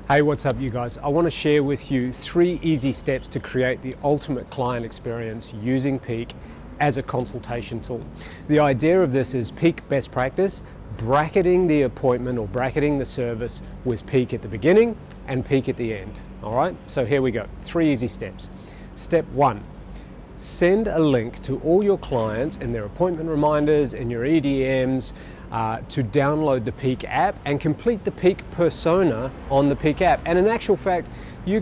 Hey, what's up you guys? I want to share with you 3 easy steps to create the ultimate client experience using Peak as a consultation tool. The idea of this is Peak best practice, bracketing the appointment or bracketing the service with Peak at the beginning and Peak at the end. All right, so here we go. 3 easy steps. Step 1. Send a link to all your clients in their appointment reminders, in your EDMs, to download the Peak app and complete the Peak persona on the Peak app. And in actual fact, you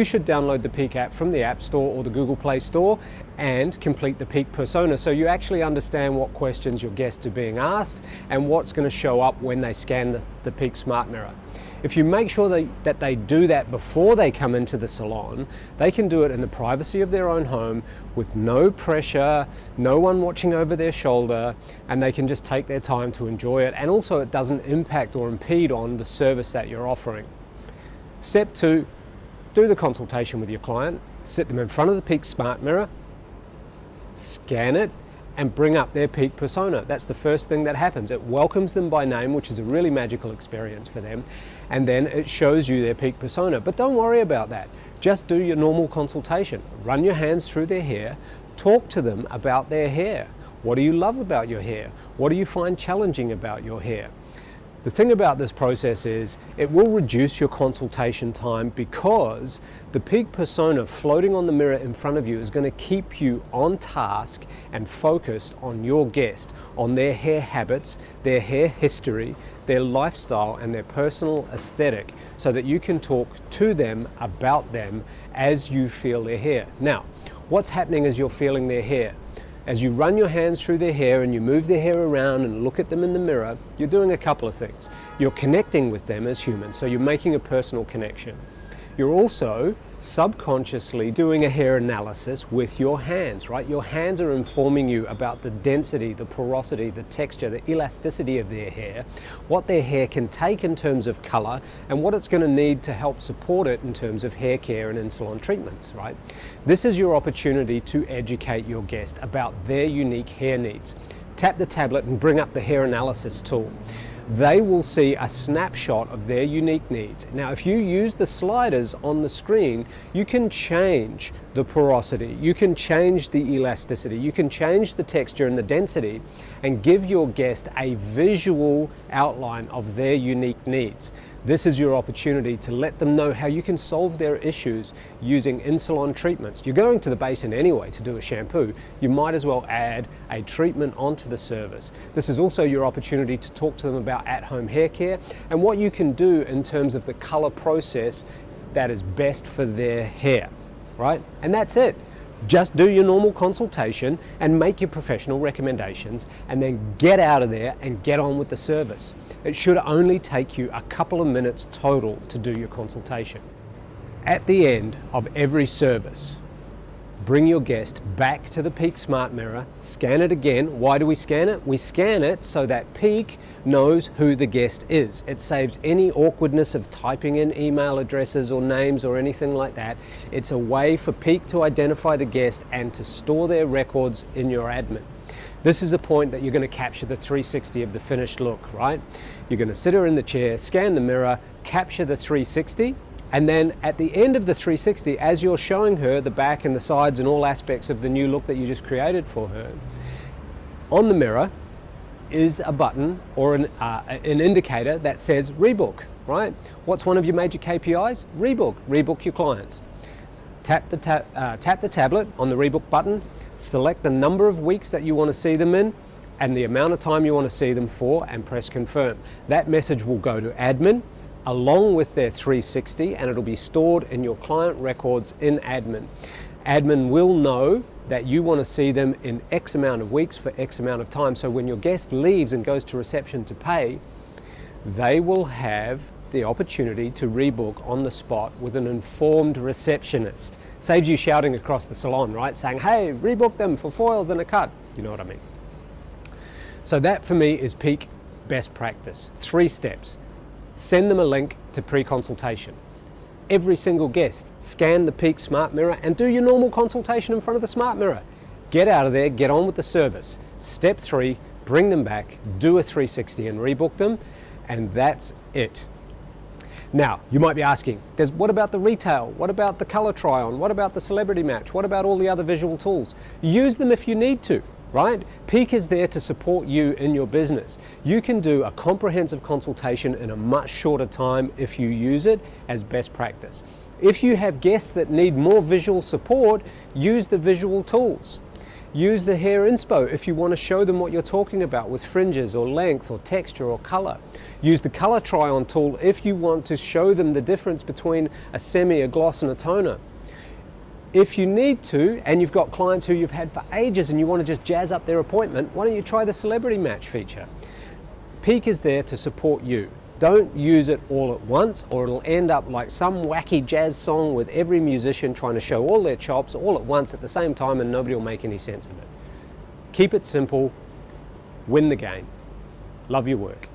should download the Peak app from the App Store or the Google Play Store and complete the Peak persona so you actually understand what questions your guests are being asked and what's going to show up when they scan the Peak Smart Mirror. If you make sure that they do that before they come into the salon, they can do it in the privacy of their own home with no pressure, no one watching over their shoulder, and they can just take their time to enjoy it. And also it doesn't impact or impede on the service that you're offering. Step 2, do the consultation with your client, sit them in front of the Peak Smart Mirror, scan it, and bring up their Peak persona. That's the first thing that happens. It welcomes them by name, which is a really magical experience for them, and then it shows you their Peak persona. But don't worry about that. Just do your normal consultation. Run your hands through their hair, talk to them about their hair. What do you love about your hair? What do you find challenging about your hair? The thing about this process is it will reduce your consultation time because the Peak persona floating on the mirror in front of you is going to keep you on task and focused on your guest, on their hair habits, their hair history, their lifestyle and their personal aesthetic, so that you can talk to them about them as you feel their hair. Now, what's happening as you're feeling their hair? As you run your hands through their hair and you move their hair around and look at them in the mirror, you're doing a couple of things. You're connecting with them as humans, so you're making a personal connection. You're also subconsciously doing a hair analysis with your hands, right? Your hands are informing you about the density, the porosity, the texture, the elasticity of their hair, what their hair can take in terms of color, and what it's going to need to help support it in terms of hair care and in-salon treatments, right? This is your opportunity to educate your guest about their unique hair needs. Tap the tablet and bring up the hair analysis tool. They will see a snapshot of their unique needs. Now, if you use the sliders on the screen, you can change the porosity, you can change the elasticity, you can change the texture and the density and give your guest a visual outline of their unique needs. This is your opportunity to let them know how you can solve their issues using in-salon treatments. You're going to the basin anyway to do a shampoo. You might as well add a treatment onto the service. This is also your opportunity to talk to them about at-home hair care and what you can do in terms of the color process that is best for their hair, right? And that's it. Just do your normal consultation and make your professional recommendations and then get out of there and get on with the service. It should only take you a couple of minutes total to do your consultation. At the end of every service, bring your guest back to the Peak Smart Mirror, scan it again. Why do we scan it? We scan it so that Peak knows who the guest is. It saves any awkwardness of typing in email addresses or names or anything like that. It's a way for Peak to identify the guest and to store their records in your admin. This is a point that you're going to capture the 360 of the finished look, right? You're going to sit her in the chair, scan the mirror, capture the 360, and then at the end of the 360, as you're showing her the back and the sides and all aspects of the new look that you just created for her, on the mirror is a button or an indicator that says rebook, right? What's one of your major KPIs? Rebook your clients. Tap the tablet on the rebook button, select the number of weeks that you want to see them in and the amount of time you want to see them for, and press confirm. That message will go to admin along with their 360 and it'll be stored in your client records in admin. Admin will know that you want to see them in X amount of weeks for X amount of time, so when your guest leaves and goes to reception to pay, they will have the opportunity to rebook on the spot with an informed receptionist. Saves you shouting across the salon, right? Saying, hey, rebook them for foils and a cut. You know what I mean? So that for me is Peak best practice. 3 steps. Send them a link to pre-consultation. Every single guest, scan the Peak Smart Mirror and do your normal consultation in front of the Smart Mirror. Get out of there, get on with the service. Step 3, bring them back, do a 360 and rebook them, and that's it. Now, you might be asking, what about the retail? What about the color try-on? What about the celebrity match? What about all the other visual tools? Use them if you need to, right? Peak is there to support you in your business. You can do a comprehensive consultation in a much shorter time if you use it as best practice. If you have guests that need more visual support, use the visual tools. Use the hair inspo if you want to show them what you're talking about with fringes or length or texture or color. Use the color try-on tool if you want to show them the difference between a semi, a gloss and a toner. If you need to, and you've got clients who you've had for ages and you want to just jazz up their appointment, why don't you try the celebrity match feature? Peak is there to support you. Don't use it all at once or it'll end up like some wacky jazz song with every musician trying to show all their chops all at once at the same time and nobody will make any sense of it. Keep it simple, win the game. Love your work.